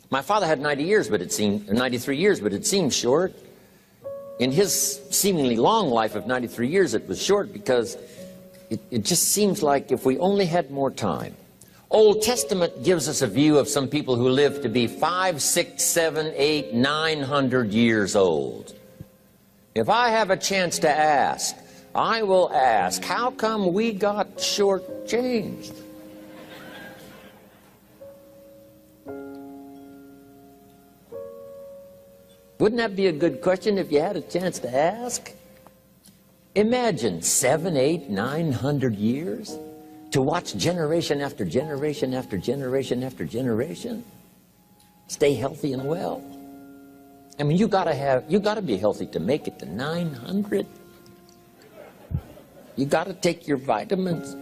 My father had 93 years, but it seemed short. In his seemingly long life of 93 years, it was short because it just seems like if we only had more time. Old Testament gives us a view of some people who live to be 500, 600, 700, 800, 900 years old. If I have a chance to ask, I will ask, how come we got shortchanged? Wouldn't that be a good question if you had a chance to ask? Imagine 700, 800, 900 years to watch generation after generation after generation after generation stay healthy and well. I mean, you gotta be healthy to make it to 900. You gotta take your vitamins.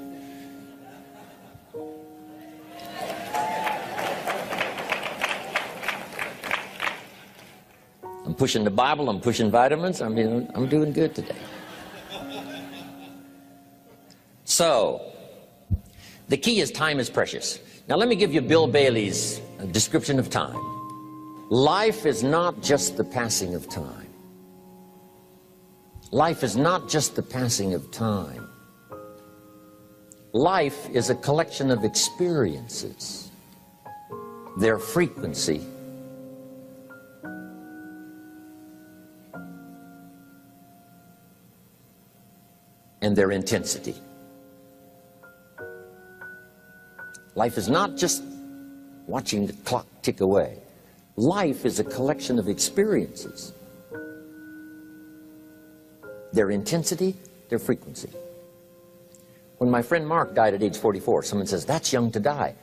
I'm pushing the Bible, I'm pushing vitamins. I mean, I'm doing good today. So, the key is time is precious. Now let me give you Bill Bailey's description of time. Life is not just the passing of time. Life is not just the passing of time. Life is a collection of experiences, their frequency, and their intensity. Life is not just watching the clock tick away. Life is a collection of experiences, their intensity, their frequency. When my friend Mark died at age 44, someone says, that's young to die.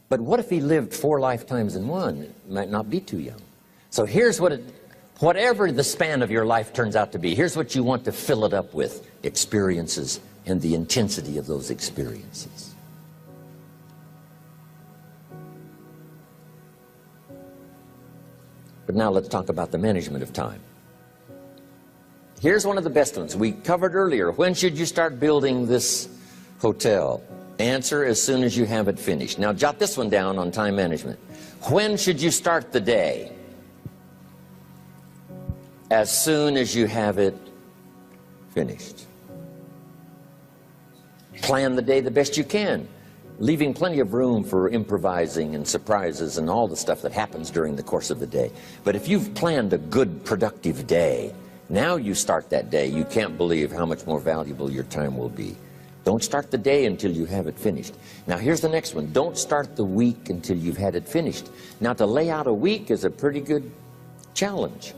But what if he lived 4 lifetimes in one? It might not be too young. So here's whatever the span of your life turns out to be, here's what you want to fill it up with: experiences and the intensity of those experiences. But now let's talk about the management of time. Here's one of the best ones. We covered earlier, when should you start building this hotel? Answer: as soon as you have it finished. Now jot this one down on time management. When should you start the day? As soon as you have it finished. Plan the day the best you can, leaving plenty of room for improvising and surprises and all the stuff that happens during the course of the day. But if you've planned a good, productive day, now you start that day, you can't believe how much more valuable your time will be. Don't start the day until you have it finished. Now here's the next one. Don't start the week until you've had it finished. Now to lay out a week is a pretty good challenge.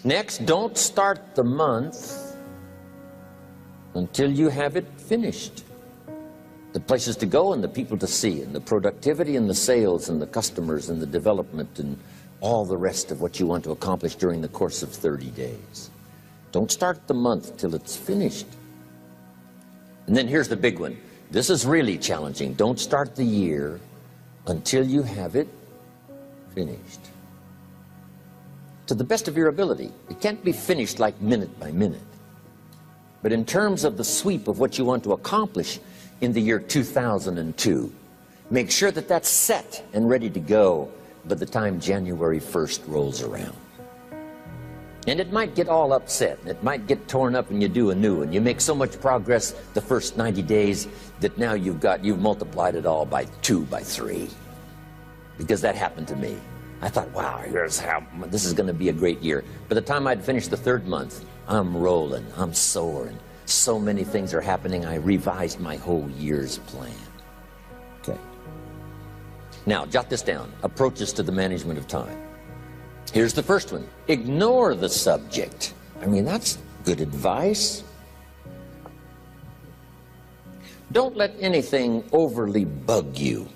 Next, don't start the month until you have it finished. The places to go and the people to see and the productivity and the sales and the customers and the development and all the rest of what you want to accomplish during the course of 30 days. Don't start the month till it's finished. And then here's the big one. This is really challenging. Don't start the year until you have it finished. To the best of your ability. It can't be finished like minute by minute. But in terms of the sweep of what you want to accomplish in the year 2002, make sure that that's set and ready to go by the time January 1st rolls around. And it might get all upset, and it might get torn up and you do a new one. You make so much progress the first 90 days that now you've multiplied it all by 2, by 3. Because that happened to me. I thought, wow, this is going to be a great year. By the time I'd finished the 3rd month, I'm rolling, I'm soaring. So many things are happening, I revised my whole year's plan. Okay. Now, jot this down. Approaches to the management of time. Here's the first one. Ignore the subject. I mean, that's good advice. Don't let anything overly bug you.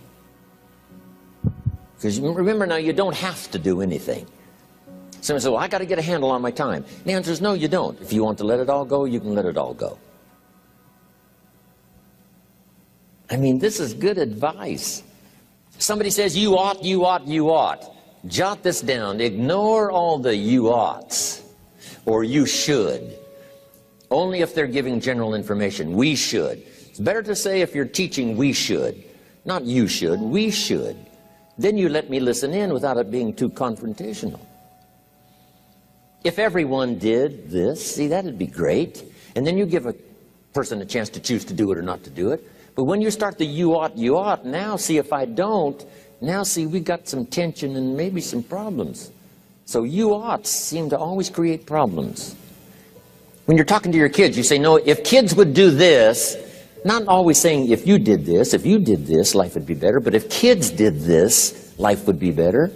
Because remember now, you don't have to do anything. Someone says, well, I got to get a handle on my time. The answer is no, you don't. If you want to let it all go, you can let it all go. I mean, this is good advice. Somebody says, you ought, you ought, you ought. Jot this down. Ignore all the you oughts or you should. Only if they're giving general information. We should. It's better to say if you're teaching we should. Not you should, we should. Then you let me listen in without it being too confrontational. If everyone did this, see, that'd be great. And then you give a person a chance to choose to do it or not to do it. But when you start the you ought, now see if I don't, now see we got some tension and maybe some problems. So you oughts seem to always create problems. When you're talking to your kids, you say, no, if kids would do this, not always saying if you did this, life would be better, but if kids did this, life would be better.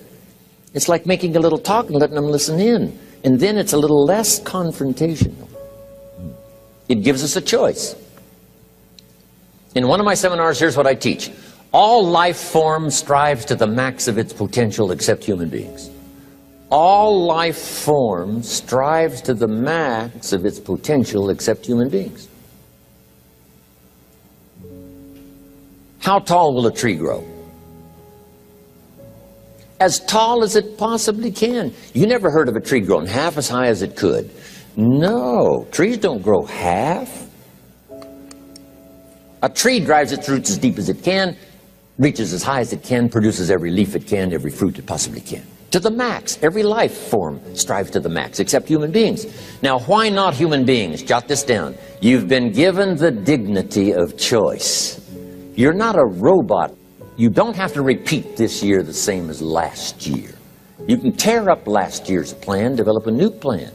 It's like making a little talk and letting them listen in. And then it's a little less confrontational. It gives us a choice. In one of my seminars, here's what I teach. All life form strives to the max of its potential except human beings. All life form strives to the max of its potential except human beings. How tall will a tree grow? As tall as it possibly can. You never heard of a tree growing half as high as it could. No, trees don't grow half. A tree drives its roots as deep as it can, reaches as high as it can, produces every leaf it can, every fruit it possibly can. To the max. Every life form strives to the max, except human beings. Now, why not human beings? Jot this down. You've been given the dignity of choice. You're not a robot. You don't have to repeat this year the same as last year. You can tear up last year's plan, develop a new plan.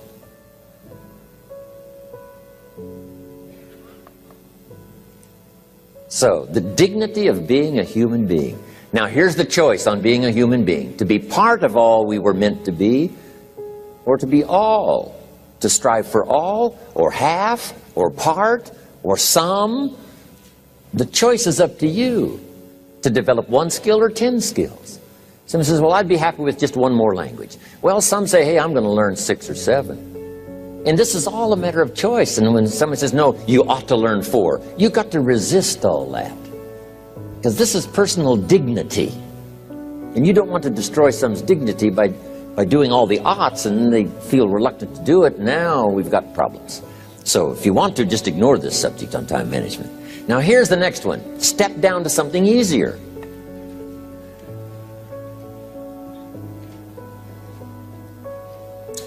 So, the dignity of being a human being. Now, here's the choice on being a human being. To be part of all we were meant to be, or to be all. To strive for all, or half, or part, or some. The choice is up to you. To develop one skill or 10 skills. Someone says, well, I'd be happy with just one more language. Well, some say, hey, I'm going to learn 6 or 7. And this is all a matter of choice. And when someone says, no, you ought to learn 4, you've got to resist all that. Because this is personal dignity. And you don't want to destroy someone's dignity by doing all the oughts, and then they feel reluctant to do it. Now we've got problems. So if you want to, just ignore this subject on time management. Now here's the next one. Step down to something easier.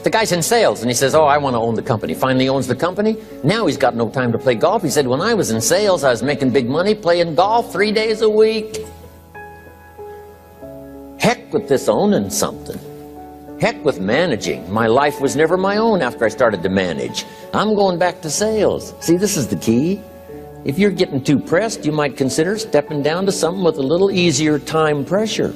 The guy's in sales, and he says, oh, I want to own the company. Finally owns the company. Now he's got no time to play golf. He said, when I was in sales, I was making big money playing golf 3 days a week. Heck with this owning something. Heck with managing. My life was never my own after I started to manage. I'm going back to sales. See, this is the key. If you're getting too pressed, you might consider stepping down to something with a little easier time pressure.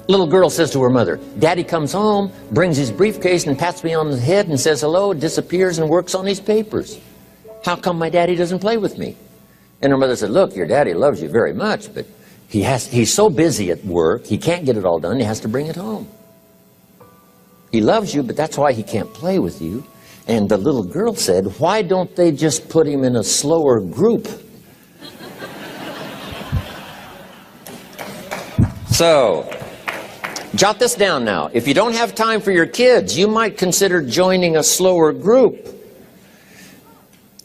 Little girl says to her mother, Daddy comes home, brings his briefcase and pats me on the head and says hello, disappears and works on his papers. How come my daddy doesn't play with me? And her mother said, look, your daddy loves you very much, but he's so busy at work, he can't get it all done, he has to bring it home. He loves you, but that's why he can't play with you. And the little girl said, why don't they just put him in a slower group? So, jot this down now. If you don't have time for your kids, you might consider joining a slower group.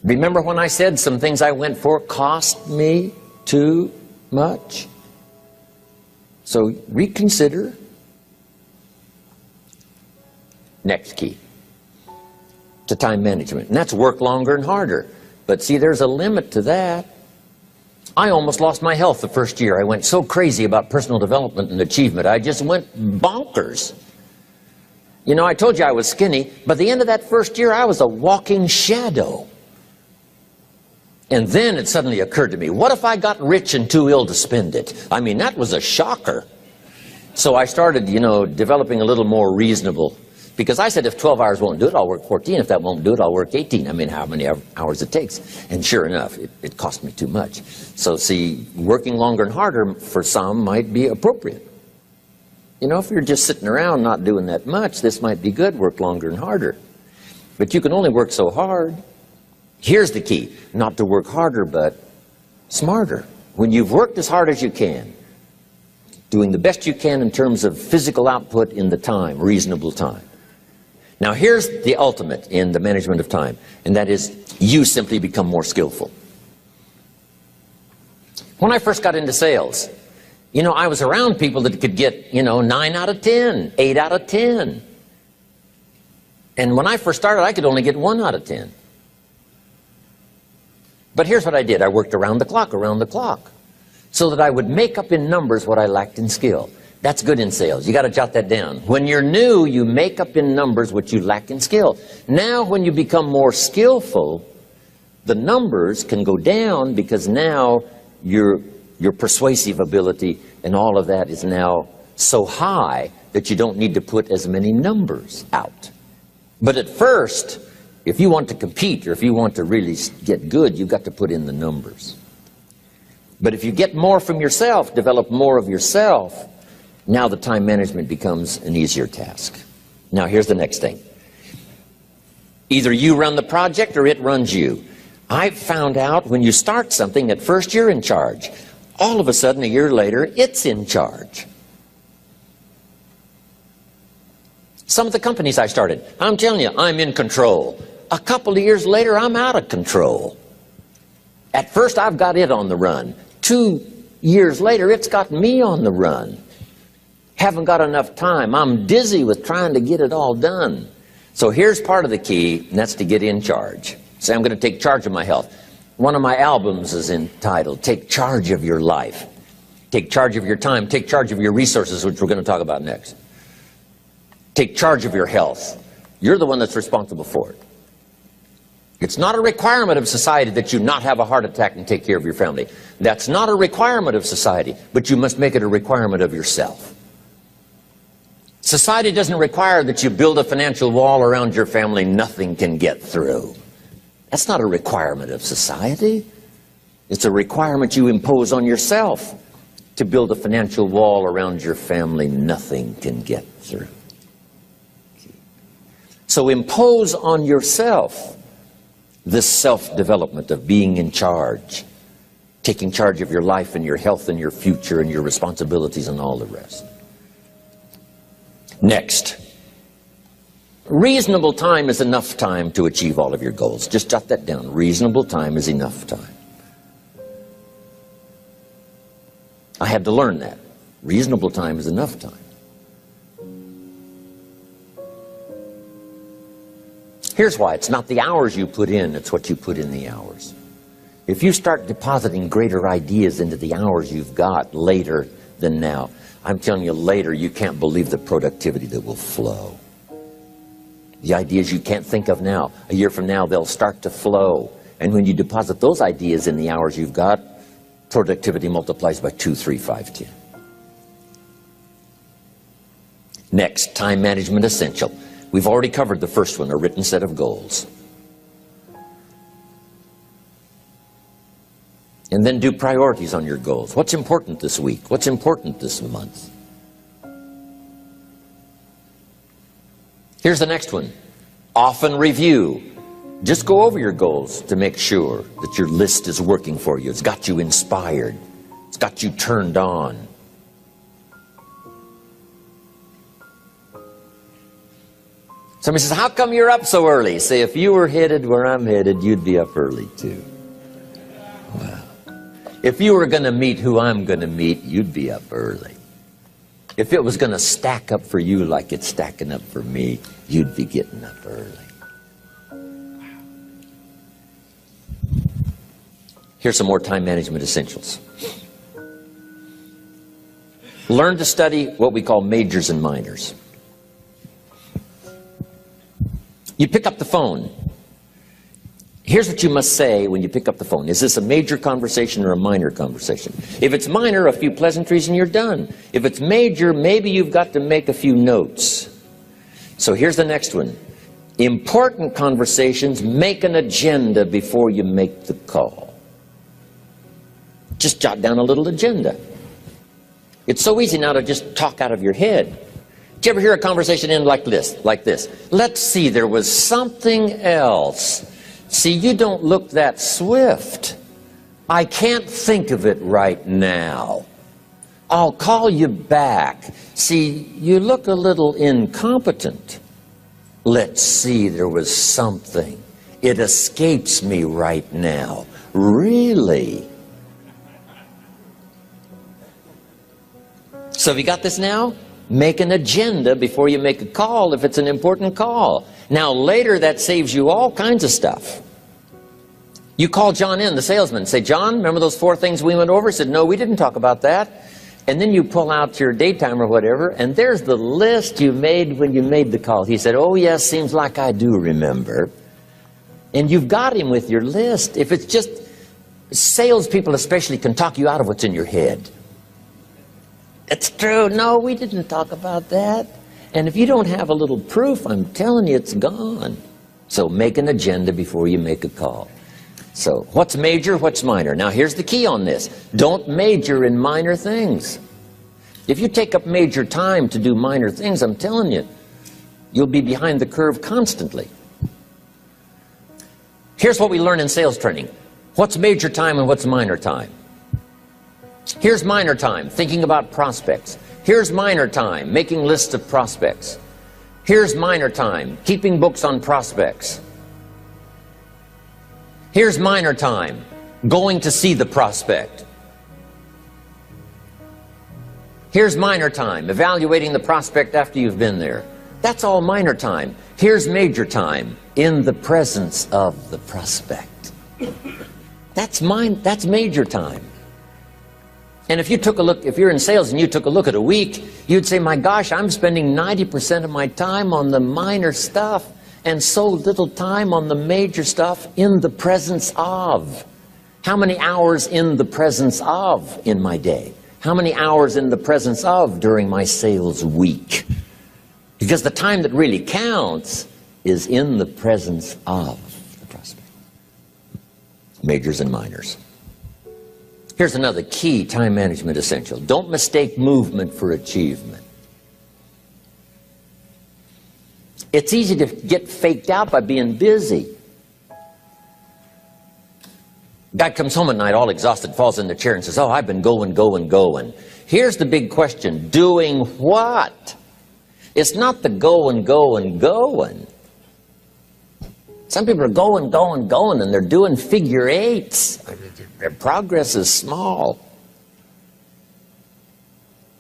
Remember when I said some things I went for cost me too much? So reconsider. Next key to time management. And that's work longer and harder. But see, there's a limit to that. I almost lost my health the first year. I went so crazy about personal development and achievement. I just went bonkers. You know, I told you I was skinny, but at the end of that first year, I was a walking shadow. And then it suddenly occurred to me, what if I got rich and too ill to spend it? I mean, that was a shocker. So I started, you know, developing a little more reasonable. Because I said, if 12 hours won't do it, I'll work 14. If that won't do it, I'll work 18. I mean, how many hours it takes. And sure enough, it cost me too much. So see, working longer and harder for some might be appropriate. You know, if you're just sitting around not doing that much, this might be good, work longer and harder. But you can only work so hard. Here's the key, not to work harder, but smarter. When you've worked as hard as you can, doing the best you can in terms of physical output in the time, reasonable time. Now here's the ultimate in the management of time, and that is you simply become more skillful. When I first got into sales, You know, I was around people that could get, 9 out of 10, 8 out of 10. And when I first started, I could only get 1 out of 10. But here's what I did. I worked around the clock, so that I would make up in numbers what I lacked in skill. That's good in sales. You got to jot that down. When you're new, you make up in numbers what you lack in skill. Now, when you become more skillful, the numbers can go down because now your persuasive ability and all of that is now so high that you don't need to put as many numbers out. But at first, if you want to compete or if you want to really get good, you've got to put in the numbers. But if you get more from yourself, develop more of yourself, now the time management becomes an easier task. Now here's the next thing. Either you run the project or it runs you. I've found out when you start something, at first you're in charge. All of a sudden, a year later, it's in charge. Some of the companies I started, I'm telling you, I'm in control. A couple of years later, I'm out of control. At first, I've got it on the run. 2 years later, it's got me on the run. Haven't got enough time. I'm dizzy with trying to get it all done. So here's part of the key, and that's to get in charge. Say, I'm going to take charge of my health. One of my albums is entitled, Take Charge of Your Life. Take charge of your time. Take charge of your resources, which we're going to talk about next. Take charge of your health. You're the one that's responsible for it. It's not a requirement of society that you not have a heart attack and take care of your family. That's not a requirement of society, but you must make it a requirement of yourself. Society doesn't require that you build a financial wall around your family nothing can get through. That's not a requirement of society. It's a requirement you impose on yourself to build a financial wall around your family nothing can get through. So impose on yourself this self-development of being in charge, taking charge of your life and your health and your future and your responsibilities and all the rest. Next, reasonable time is enough time to achieve all of your goals. Just jot that down. Reasonable time is enough time. I had to learn that. Reasonable time is enough time. Here's why. It's not the hours you put in, it's what you put in the hours. If you start depositing greater ideas into the hours you've got later than now, I'm telling you, later you can't believe the productivity that will flow. The ideas you can't think of now, a year from now, they'll start to flow. And when you deposit those ideas in the hours you've got, productivity multiplies by 2, 3, 5, 10. Next, time management essential. We've already covered the first one, a written set of goals. And then do priorities on your goals. What's important this week? What's important this month? Here's the next one. Often review. Just go over your goals to make sure that your list is working for you. It's got you inspired. It's got you turned on. Somebody says, how come you're up so early? Say, if you were headed where I'm headed, you'd be up early too. Wow. If you were going to meet who I'm going to meet, you'd be up early. If it was going to stack up for you like it's stacking up for me, you'd be getting up early. Here's some more time management essentials. Learn to study what we call majors and minors. You pick up the phone. Here's what you must say when you pick up the phone. Is this a major conversation or a minor conversation? If it's minor, a few pleasantries and you're done. If it's major, maybe you've got to make a few notes. So here's the next one. Important conversations, make an agenda before you make the call. Just jot down a little agenda. It's so easy now to just talk out of your head. Did you ever hear a conversation end like this? Let's see, there was something else. See, you don't look that swift. I can't think of it right now. I'll call you back. See, you look a little incompetent. Let's see, there was something. It escapes me right now. Really? So have you got this now? Make an agenda before you make a call if it's an important call. Now later that saves you all kinds of stuff. You call John in, the salesman, say, John, remember those 4 things we went over? He said, no, we didn't talk about that. And then you pull out your daytime or whatever, and there's the list you made when you made the call. He said, oh yes, seems like I do remember. And you've got him with your list. If it's just, salespeople especially can talk you out of what's in your head. It's true. No, we didn't talk about that. And if you don't have a little proof, I'm telling you, it's gone. So make an agenda before you make a call. So what's major, what's minor? Now here's the key on this. Don't major in minor things. If you take up major time to do minor things, I'm telling you, you'll be behind the curve constantly. Here's what we learn in sales training. What's major time and what's minor time? Here's minor time, thinking about prospects. Here's minor time, making lists of prospects. Here's minor time, keeping books on prospects. Here's minor time, going to see the prospect. Here's minor time, evaluating the prospect after you've been there. That's all minor time. Here's major time, in the presence of the prospect. That's major time. And if you took a look, if you're in sales and you took a look at a week, you'd say, my gosh, I'm spending 90% of my time on the minor stuff and so little time on the major stuff in the presence of. How many hours in the presence of in my day? How many hours in the presence of during my sales week? Because the time that really counts is in the presence of the prospect. Majors and minors. Here's another key time management essential. Don't mistake movement for achievement. It's easy to get faked out by being busy. Guy comes home at night all exhausted, falls in the chair and says, oh, I've been going. Here's the big question. Doing what? It's not the going. Some people are going, and they're doing figure eights. Their progress is small.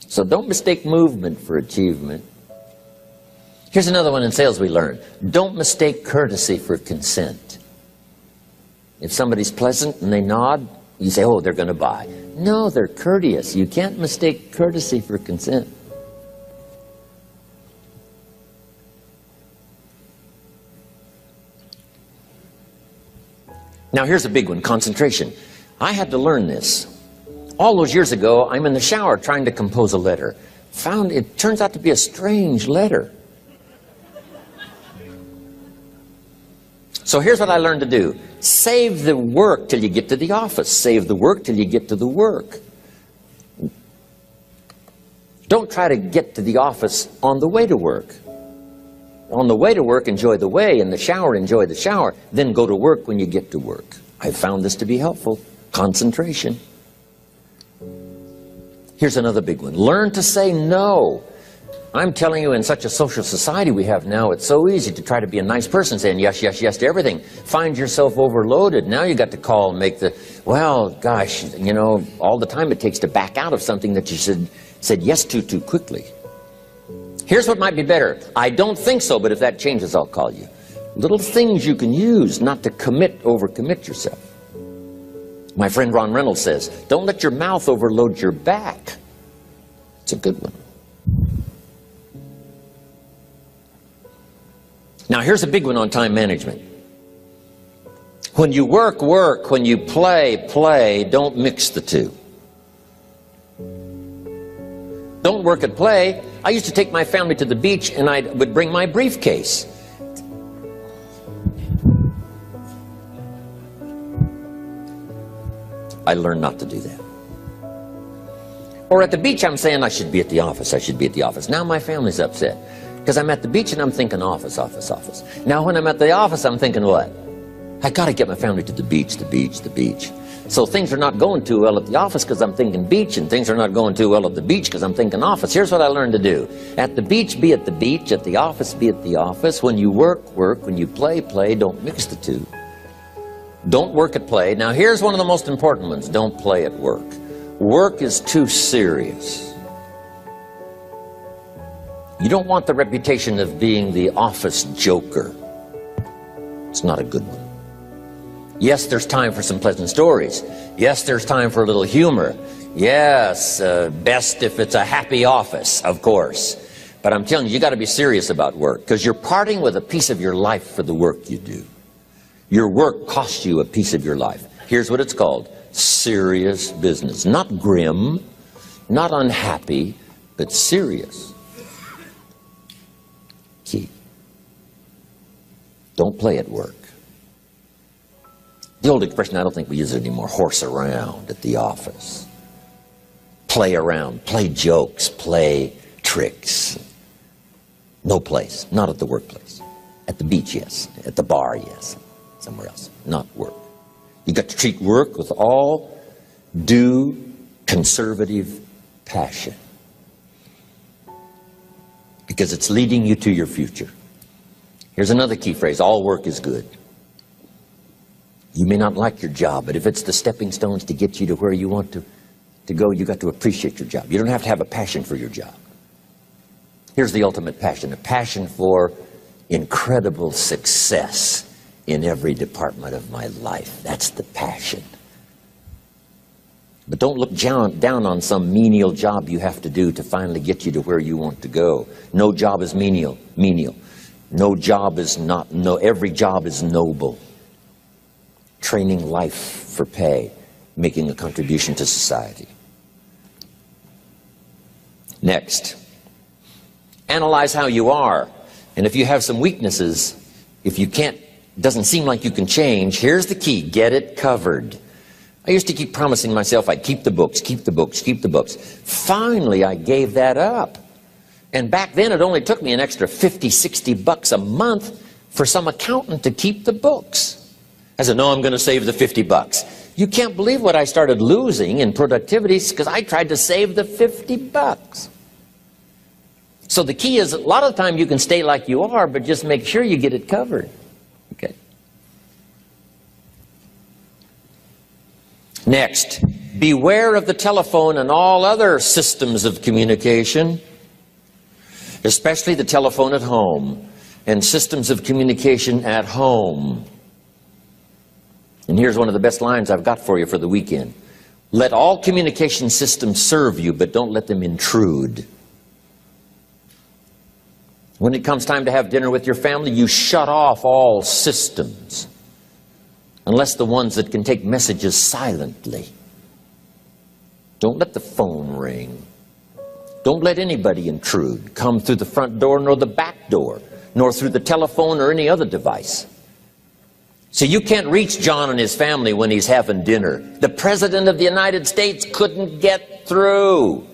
So don't mistake movement for achievement. Here's another one in sales we learned. Don't mistake courtesy for consent. If somebody's pleasant and they nod, you say, oh, they're going to buy. No, they're courteous. You can't mistake courtesy for consent. Now here's a big one, concentration. I had to learn this. All those years ago, I'm in the shower trying to compose a letter. Found it turns out to be a strange letter. So here's what I learned to do. Save the work till you get to the office. Save the work till you get to the work. Don't try to get to the office on the way to work. On the way to work, enjoy the way. In the shower, enjoy the shower. Then go to work when you get to work. I found this to be helpful. Concentration. Here's another big one. Learn to say no. I'm telling you, in such a social society we have now, it's so easy to try to be a nice person, saying yes, yes, yes to everything. Find yourself overloaded. Now you got to call and make the, well, gosh, you know, all the time it takes to back out of something that you said yes to too quickly. Here's what might be better. I don't think so, but if that changes, I'll call you. Little things you can use not to overcommit yourself. My friend Ron Reynolds says, don't let your mouth overload your back. It's a good one. Now here's a big one on time management. When you work, work. When you play, play. Don't mix the two. Don't work and play. I used to take my family to the beach and I would bring my briefcase. I learned not to do that. Or at the beach I'm saying I should be at the office, I should be at the office. Now my family's upset. Because I'm at the beach and I'm thinking office, office, office. Now when I'm at the office I'm thinking what? I got to get my family to the beach, the beach, the beach. So things are not going too well at the office because I'm thinking beach, and things are not going too well at the beach because I'm thinking office. Here's what I learned to do. At the beach, be at the beach. At the office, be at the office. When you work, work. When you play, play. Don't mix the two. Don't work at play. Now here's one of the most important ones. Don't play at work. Work is too serious. You don't want the reputation of being the office joker. It's not a good one. Yes, there's time for some pleasant stories. Yes, there's time for a little humor. Yes, best if it's a happy office, of course. But I'm telling you, you got to be serious about work, because you're parting with a piece of your life for the work you do. Your work costs you a piece of your life. Here's what it's called: serious business. Not grim, not unhappy, but serious. Key. Don't play at work. The old expression, I don't think we use it anymore, horse around at the office. Play around, play jokes, play tricks. No place, not at the workplace. At the beach, yes. At the bar, yes. Somewhere else, not work. You got to treat work with all due conservative passion, because it's leading you to your future. Here's another key phrase: all work is good. You may not like your job, but if it's the stepping stones to get you to where you want to go, you got to appreciate your job. You don't have to have a passion for your job. Here's the ultimate passion: a passion for incredible success in every department of my life. That's the passion. But don't look down on some menial job you have to do to finally get you to where you want to go. No job is menial. No job is not, every job is noble. Training life for pay, making a contribution to society. Next, analyze how you are. And if you have some weaknesses, if you can't, doesn't seem like you can change, here's the key: get it covered. I used to keep promising myself I'd keep the books, keep the books, keep the books. Finally, I gave that up. And back then, it only took me an extra $50, $60 a month for some accountant to keep the books. I said, no, I'm going to save the $50. You can't believe what I started losing in productivity because I tried to save the $50. So the key is, a lot of the time you can stay like you are, but just make sure you get it covered. Okay. Next, beware of the telephone and all other systems of communication, especially the telephone at home and systems of communication at home. And here's one of the best lines I've got for you for the weekend: let all communication systems serve you, but don't let them intrude. When it comes time to have dinner with your family, you shut off all systems, unless the ones that can take messages silently. Don't let the phone ring. Don't let anybody intrude, come through the front door nor the back door, nor through the telephone or any other device. So you can't reach John and his family when he's having dinner. The President of the United States couldn't get through.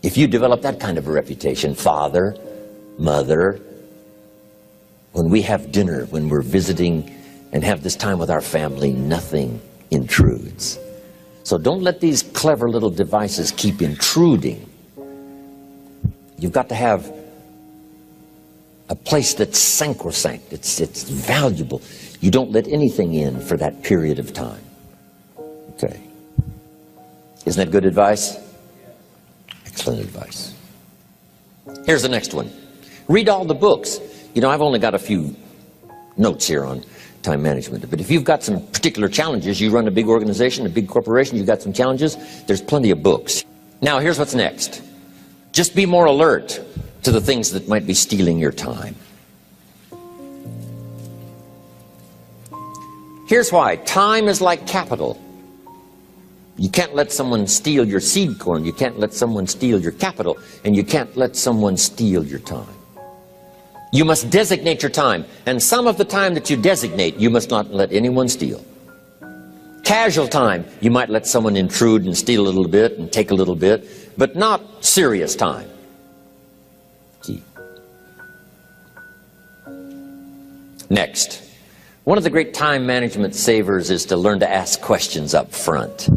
If you develop that kind of a reputation, father, mother, when we have dinner, when we're visiting and have this time with our family, nothing intrudes. So don't let these clever little devices keep intruding. You've got to have a place that's sacrosanct, it's valuable. You don't let anything in for that period of time. Okay. Isn't that good advice? Excellent advice. Here's the next one. Read all the books. You know, I've only got a few notes here on time management, but if you've got some particular challenges, you run a big organization, a big corporation, you've got some challenges, there's plenty of books. Now, here's what's next. Just be more alert to the things that might be stealing your time. Here's why. Time is like capital. You can't let someone steal your seed corn. You can't let someone steal your capital. And you can't let someone steal your time. You must designate your time. And some of the time that you designate, you must not let anyone steal. Casual time, you might let someone intrude and steal a little bit and take a little bit, but not serious time. Key. Next, one of the great time management savers is to learn to ask questions up front.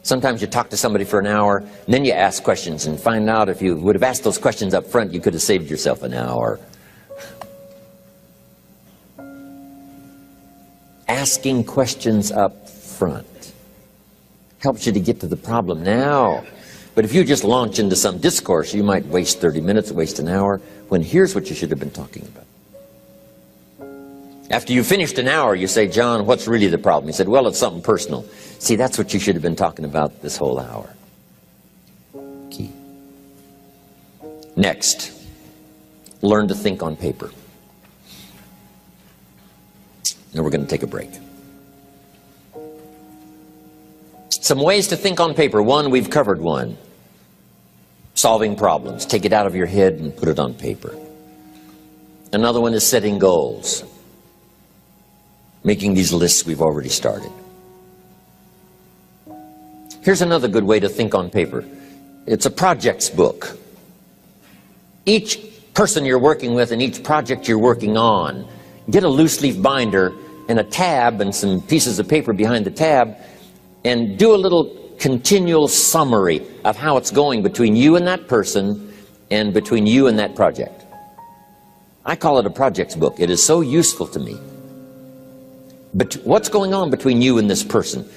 Sometimes you talk to somebody for an hour, and then you ask questions and find out if you would have asked those questions up front, you could have saved yourself an hour. Asking questions up front helps you to get to the problem now. But if you just launch into some discourse, you might waste 30 minutes, waste an hour, when here's what you should have been talking about. After you finished an hour, you say, John, what's really the problem? He said, well, it's something personal. See, that's what you should have been talking about this whole hour. Key. Next, learn to think on paper. Now we're going to take a break. Some ways to think on paper. One, we've covered one. Solving problems. Take it out of your head and put it on paper. Another one is setting goals. Making these lists we've already started. Here's another good way to think on paper. It's a projects book. Each person you're working with and each project you're working on, get a loose leaf binder and a tab and some pieces of paper behind the tab and do a little continual summary of how it's going between you and that person and between you and that project. I call it a projects book. It is so useful to me. But what's going on between you and this person?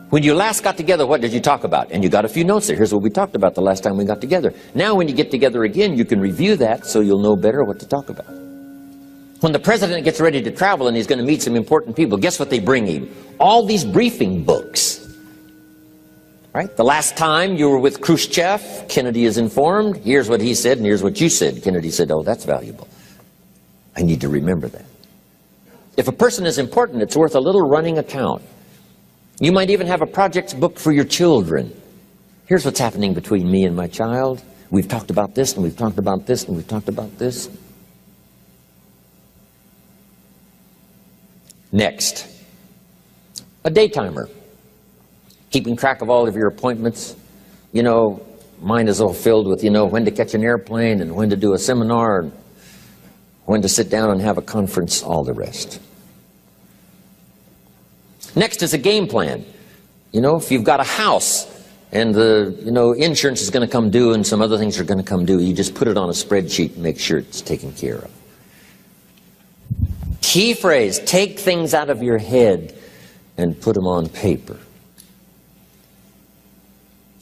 When you last got together, what did you talk about? And you got a few notes there. Here's what we talked about the last time we got together. Now when you get together again, you can review that so you'll know better what to talk about. When the president gets ready to travel and he's going to meet some important people, guess what they bring him? All these briefing books. Right? The last time you were with Khrushchev, Kennedy is informed. Here's what he said and here's what you said. Kennedy said, oh, that's valuable. I need to remember that. If a person is important, it's worth a little running account. You might even have a projects book for your children. Here's what's happening between me and my child. We've talked about this, and we've talked about this, and we've talked about this. Next, a day timer. Keeping track of all of your appointments. You know, mine is all filled with, when to catch an airplane, and when to do a seminar, and when to sit down and have a conference, all the rest. Next is a game plan. If you've got a house and the insurance is going to come due and some other things are going to come due, you just put it on a spreadsheet and make sure it's taken care of. Key phrase, take things out of your head and put them on paper.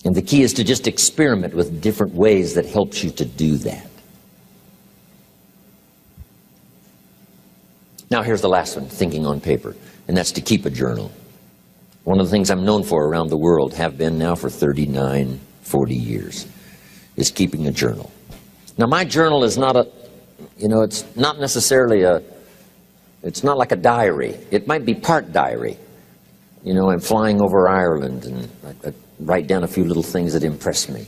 And the key is to just experiment with different ways that helps you to do that. Now here's the last one, thinking on paper, and that's to keep a journal. One of the things I'm known for around the world, have been now for 39, 40 years, is keeping a journal. Now my journal is not it's not necessarily it's not like a diary. It might be part diary. I'm flying over Ireland and I write down a few little things that impress me.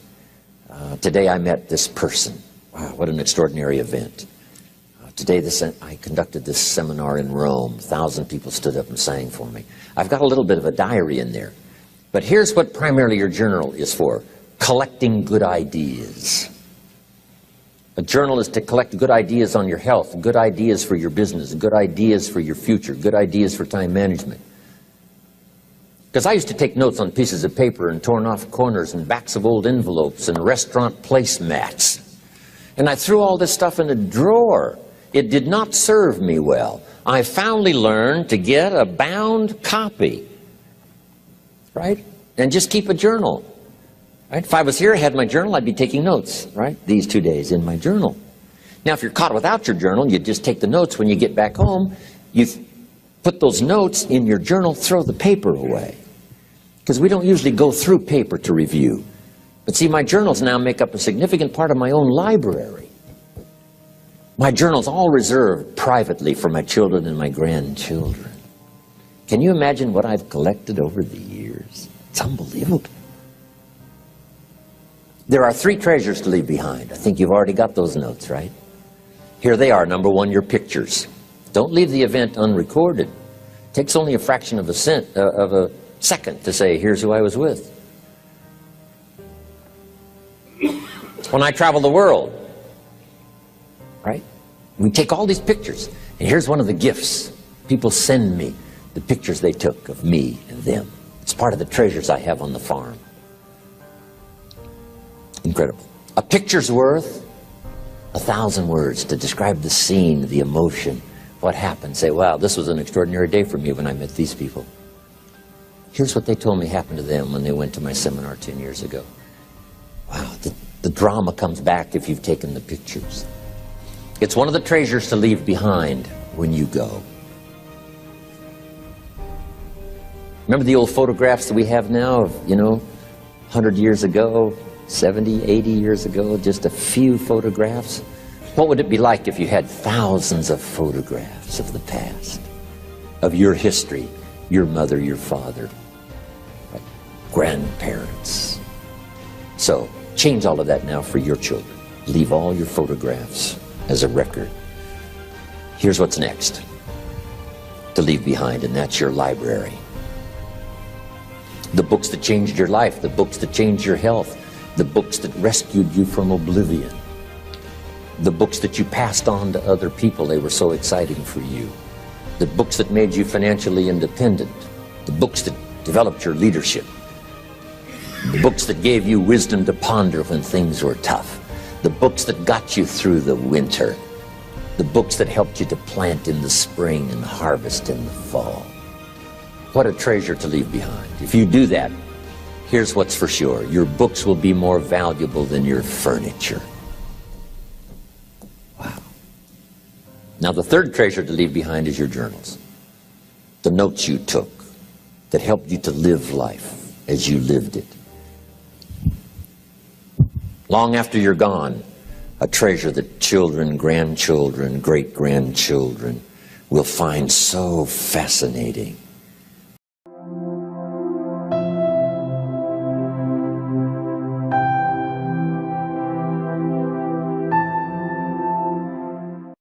Today I met this person. Wow, what an extraordinary event. Today I conducted this seminar in Rome. 1,000 people stood up and sang for me. I've got a little bit of a diary in there. But here's what primarily your journal is for. Collecting good ideas. A journal is to collect good ideas on your health, good ideas for your business, good ideas for your future, good ideas for time management. Because I used to take notes on pieces of paper and torn off corners and backs of old envelopes and restaurant placemats. And I threw all this stuff in a drawer. It did not serve me well. I finally learned to get a bound copy, right? And just keep a journal, right? If I was here, I had my journal, I'd be taking notes, right? These 2 days in my journal. Now, if you're caught without your journal, you just take the notes. When you get back home, you put those notes in your journal, throw the paper away. Because we don't usually go through paper to review. But see, my journals now make up a significant part of my own library. My journal's all reserved privately for my children and my grandchildren. Can you imagine what I've collected over the years? It's unbelievable. There are 3 treasures to leave behind. I think you've already got those notes, right? Here they are. Number 1, your pictures. Don't leave the event unrecorded. It takes only a fraction of a second to say, here's who I was with. When I travel the world, right? We take all these pictures, and here's one of the gifts. People send me the pictures they took of me and them. It's part of the treasures I have on the farm. Incredible. A picture's worth 1,000 words to describe the scene, the emotion, what happened. Say, wow, this was an extraordinary day for me when I met these people. Here's what they told me happened to them when they went to my seminar 10 years ago. Wow, the drama comes back if you've taken the pictures. It's one of the treasures to leave behind when you go. Remember the old photographs that we have now of, 100 years ago, 70, 80 years ago, just a few photographs? What would it be like if you had thousands of photographs of the past, of your history, your mother, your father, grandparents? So, change all of that now for your children. Leave all your photographs as a record. Here's what's next to leave behind, and that's your library. The books that changed your life, the books that changed your health, the books that rescued you from oblivion, the books that you passed on to other people, they were so exciting for you, the books that made you financially independent, the books that developed your leadership, the books that gave you wisdom to ponder when things were tough, the books that got you through the winter, the books that helped you to plant in the spring and harvest in the fall. What a treasure to leave behind. If you do that, here's what's for sure. Your books will be more valuable than your furniture. Wow. Now, the third treasure to leave behind is your journals. The notes you took that helped you to live life as you lived it. Long after you're gone, a treasure that children, grandchildren, great-grandchildren will find so fascinating.